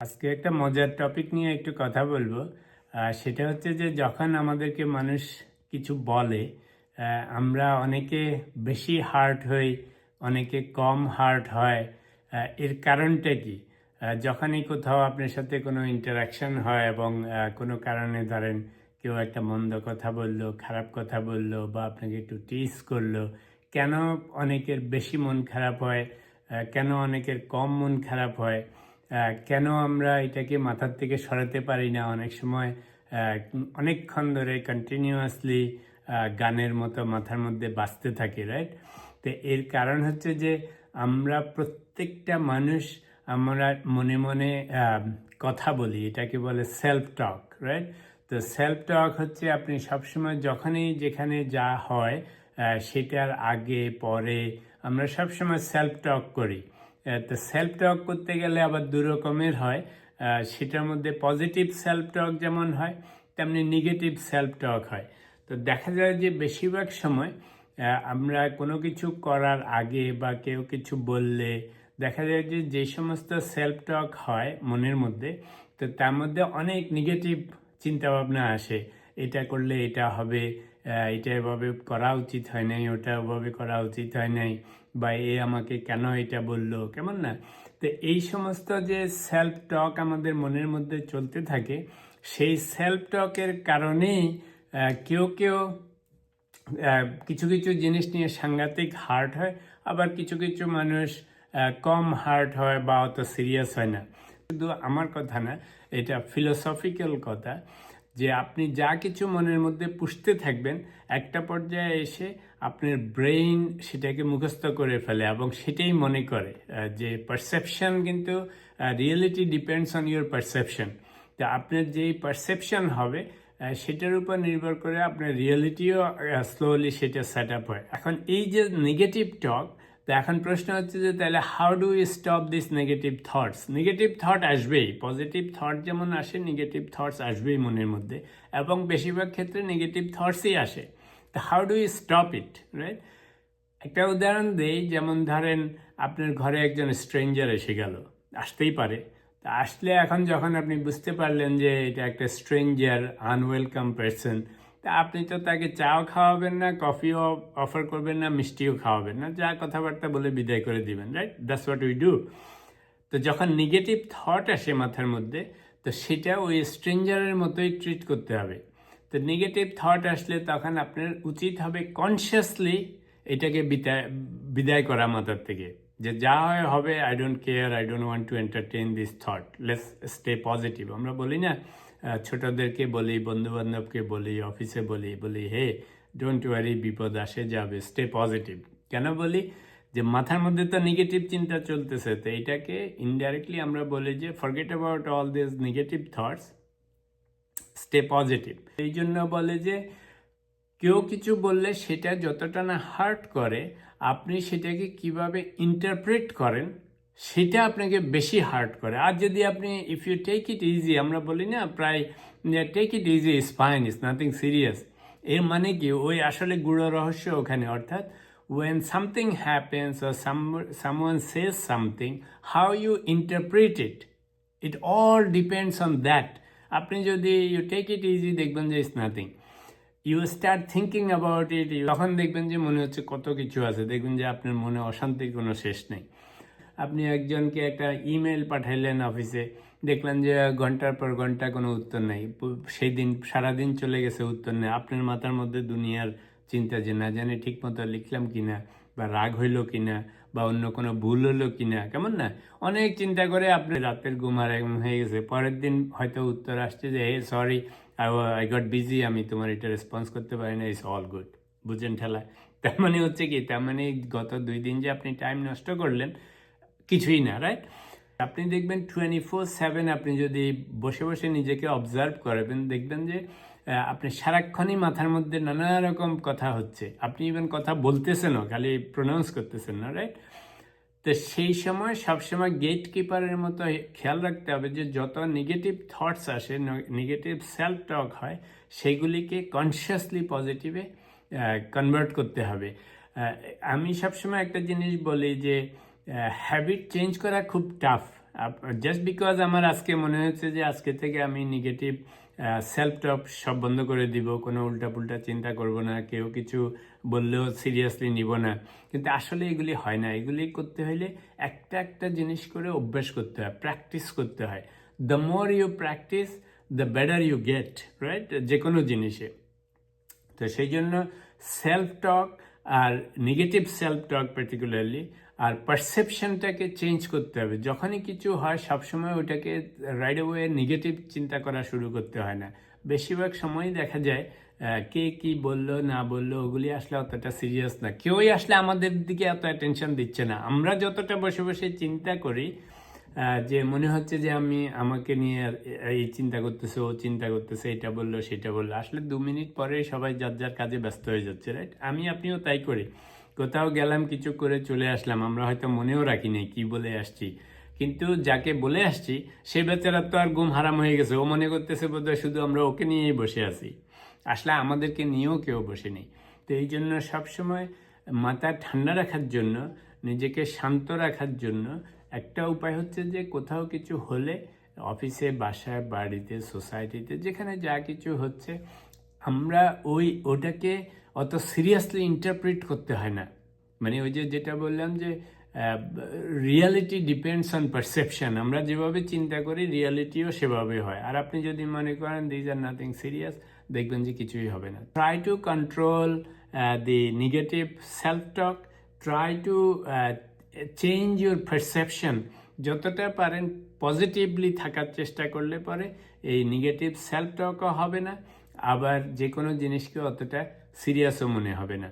আজকে একটা মজার টপিক নিয়ে একটু কথা বলবো। সেটা হচ্ছে যে যখন আমাদেরকে মানুষ কিছু বলে, আমরা অনেকে বেশি হার্ট হই, অনেকে কম হার্ট হয়। এর কারণটা কি? যখনই কোথাও আপনার সাথে কোনো ইন্টারাকশন হয় এবং কোনো কারণে ধরেন কেউ একটা মন্দ কথা বলল, খারাপ কথা বলল বা আপনাকে একটু টিজ করলো, কেন অনেকের বেশি মন খারাপ হয়, কেন অনেকের কম মন খারাপ হয়, কেন আমরা এটাকে মাথার থেকে সরাতে পারি না অনেক সময়, অনেকক্ষণ ধরে কন্টিনিউয়াসলি গানের মতো মাথার মধ্যে বাজতে থাকে, রাইট? তো এর কারণ হচ্ছে যে আমরা প্রত্যেকটা মানুষ আমরা মনে মনে কথা বলি, এটাকে বলে সেলফ টক, রাইট? তো সেলফ টক হচ্ছে আপনি সবসময় যখনই যেখানে যা হয় সেটার আগে পরে আমরা সবসময় সেলফ টক করি। তো সেলফ টক করতে গেলে আবার দু রকমের হয়। সেটার মধ্যে পজিটিভ সেলফ টক যেমন হয়, তেমনি নেগেটিভ সেলফ টক হয়। তো দেখা যায় যে বেশিরভাগ সময় আমরা কোনো কিছু করার আগে বা কেউ কিছু বললে দেখা যায় যে যে সমস্ত সেলফ টক হয় মনের মধ্যে, তো তার মধ্যে অনেক নেগেটিভ চিন্তাভাবনা আসে। এটা করলে এটা হবে, এটা এভাবে করা উচিত হয় নাই, ওটা ওভাবে করা উচিত হয় নাই, বা এ আমাকে কেন এটা বললো, কেমন না? তো এই সমস্ত যে সেলফ টক আমাদের মনের মধ্যে চলতে থাকে, সেই সেলফ টকের কারণেই কেউ কেউ কিছু কিছু জিনিস নিয়ে সাংঘাতিক হার্ট হয়, আবার কিছু কিছু মানুষ কম হার্ট হয় বা অত সিরিয়াস হয় না। শুধু আমার কথা না, এটা ফিলোসফিক্যাল কথা, যে আপনি যা কিছু মনের মধ্যে পুষতে থাকবেন, একটা পর্যায়ে এসে আপনার ব্রেইন সেটাকে মুখস্থ করে ফেলে এবং সেটাই মনে করে। যে পারসেপশন, কিন্তু reality depends on your perception. তা আপনার যেই পারসেপশন হবে সেটার উপর নির্ভর করে আপনার রিয়েলিটিও স্লোলি সেটা সেট আপ হয়। এখন এই যে নেগেটিভ টক, তো এখন প্রশ্ন হচ্ছে যে তাহলে how do you stop this negative thoughts? Negative thought আসবেই, পজিটিভ থট যেমন আসে নেগেটিভ থটস আসবেই মনের মধ্যে, এবং বেশিরভাগ ক্ষেত্রে নেগেটিভ থটসই আসে। তো how do you stop it, right? একটা উদাহরণ দেই, যেমন ধরেন আপনার ঘরে একজন স্ট্রেঞ্জার এসে গেল, আসতেই পারে। তা আসলে এখন যখন আপনি বুঝতে পারলেন যে এটা একটা স্ট্রেঞ্জার, আনওয়েলকাম পারসন, তা আপনি তো তাকে চাও খাওয়াবেন না, কফিও অফার করবেন না, মিষ্টিও খাওয়াবেন না, যা কথাবার্তা বলে বিদায় করে দিবেন, right? That's what we do. তো যখন নেগেটিভ থট আসে মাথার মধ্যে, তো সেটা ওই স্ট্রেঞ্জারের মতোই ট্রিট করতে হবে। তো নেগেটিভ থট আসলে তখন আপনার উচিত হবে কনসিয়াসলি এটাকে বিদায় করা মাথার থেকে, যে যা হয় হবে, I don't care, I don't want to entertain this thought, let's stay positive. আমরা বলি না, ছোটদেরকে বলি, বন্ধু বান্ধবকে বলি, অফিসে বলি, হে ডোন্ট ওয়ারি, বিপদ আসে যাবে, স্টে পজিটিভ। কেন বলি? যে মাথার মধ্যে তো নেগেটিভ চিন্তা চলতেছে, তো এটাকে ইনডাইরেক্টলি আমরা বলি যে forget about all this negative thoughts, stay positive. এই জন্য বলে যে কেউ কিছু বললে সেটা যতটা না হার্ট করে, আপনি সেটাকে কিভাবে ইন্টারপ্রেট করেন সেটা আপনাকে বেশি হার্ট করে। আর যদি আপনি if you take it easy, আমরা বলি না প্রায়, take it easy, is fine, is nothing serious. এর মানে কি, ওই আসলে গুড় রহস্য ওখানে। অর্থাৎ when something happens or someone says something, how you interpret it, it all depends on that. আপনি যদি you take it easy, দেখবেন যে it's nothing. You start thinking about it, তখন দেখবেন যে মনে হচ্ছে কত কিছু আছে, দেখবেন যে আপনার মনে অশান্তির কোনো শেষ নেই। আপনি একজনকে একটা ইমেল পাঠাইলেন অফিসে, দেখলেন যে ঘন্টার পর ঘন্টা কোনো উত্তর নেই, সেই দিন সারাদিন চলে গেছে, উত্তর নেই। আপনার মাথার মধ্যে দুনিয়ার চিন্তা, যে না জানি ঠিক মতো লিখলাম কিনা, বা রাগ হইলো কিনা, বা অন্য কোনো ভুল হলো কিনা, কেমন না? অনেক চিন্তা করে আপনি রাতের ঘুম হারাম হয়ে গেছে। পরের দিন হয়তো উত্তর আসছে যে হে সরি, আই গট বিজি, আমি তোমার এটা রেসপন্স করতে পারি না, ইটস অল গুড। বুঝেন ঠেলা? তার মানে হচ্ছে কি, তার মানে গত 2 দিন যে আপনি টাইম নষ্ট করলেন, কিছুই না, রাইট? আপনি দেখবেন 24/7 আপনি যদি বসে বসে নিজেকে অবজার্ভ করবেন, দেখবেন যে আপনি সারাক্ষণই মাথার মধ্যে নানা রকম কথা হচ্ছে, আপনি ইভেন কথা বলতেছেনও, খালি প্রোনাউন্স করতেছেন না, রাইট? তো সেই সময় সবসময় গেট কিপারের মতো খেয়াল রাখতে হবে যে যত নেগেটিভ থটস আসে, নেগেটিভ সেলফ টক হয়, সেগুলিকে কনসিয়াসলি পজিটিভে কনভার্ট করতে হবে। আমি সবসময় একটা জিনিস বলি যে হ্যাবিট চেঞ্জ করা খুব টাফ। জাস্ট বিকজ আমার আজকে মনে হচ্ছে যে আজকে থেকে আমি নেগেটিভ সেলফ টক সব বন্ধ করে দিব, কোনো উল্টাপুল্টা চিন্তা করব না, কেউ কিছু বললেও সিরিয়াসলি নিব না। কিন্তু আসলে এগুলি হয় না। এগুলি করতে হলে একটা একটা জিনিস করে অভ্যাস করতে হয়, প্র্যাকটিস করতে হয়। The more you practise the better you get, right, যে কোনো জিনিসে। তো সেই জন্য সেলফ টক আর নেগেটিভ সেলফ টক পার্টিকুলারলি আর পারসেপশনটাকে চেঞ্জ করতে হবে। যখনই কিছু হয় সবসময় ওটাকে রাইট অ্যাওয়ে নেগেটিভ চিন্তা করা শুরু করতে হয় না। বেশিরভাগ সময়ই দেখা যায় কে কি বললো না বললো ওগুলি আসলে অতটা সিরিয়াস না, কেউই আসলে আমাদের দিকে এত অ্যাটেনশন দিচ্ছে না। আমরা যতটা বসে বসে চিন্তা করি যে মনে হচ্ছে যে আমাকে নিয়ে এই চিন্তা করতেছে, ও চিন্তা করতেছে, এটা বললো সেটা বললো, আসলে 2 মিনিট পরে সবাই যার যার কাজে ব্যস্ত হয়ে যাচ্ছে, রাইট। আপনিও তাই করি, কোথাও গেলাম কিছু করে চলে আসলাম, আমরা হয়তো মনেও রাখি নাই কি বলে আসছি, কিন্তু যাকে বলে আসছি সে বেচারার তো আর ঘুম হারাম হয়ে গেছে, ও মনে করতেছে বোধহয় শুধু আমরা ওকে নিয়েই বসে আছি, আসলে আমাদেরকে নিয়েও কেউ বসে নেই। তো এই জন্য সবসময় মাথা ঠান্ডা রাখার জন্য, নিজেকে শান্ত রাখার জন্য একটা উপায় হচ্ছে যে কোথাও কিছু হলে, অফিসে, বাসায়, বাড়িতে, সোসাইটিতে, যেখানে যা কিছু হচ্ছে আমরা ওটাকে অত সিরিয়াসলি ইন্টারপ্রিট করতে হয় না। মানে ওই যেটা বললাম যে রিয়ালিটি ডিপেন্ডস অন পারসেপশন, আমরা যেভাবে চিন্তা করি রিয়ালিটিও সেভাবে হয়। আর আপনি যদি মনে করেন দিজ আর নাথিং সিরিয়াস, দেখবেন যে কিছুই হবে না। Try to control the negative self talk, try to change your perception, যতটা পারেন পজিটিভলি থাকার চেষ্টা করলে পরে এই নেগেটিভ সেলফ টকও হবে না, আবার যে কোনো জিনিসকে অতটা সিরিয়াসও মনে হবে না।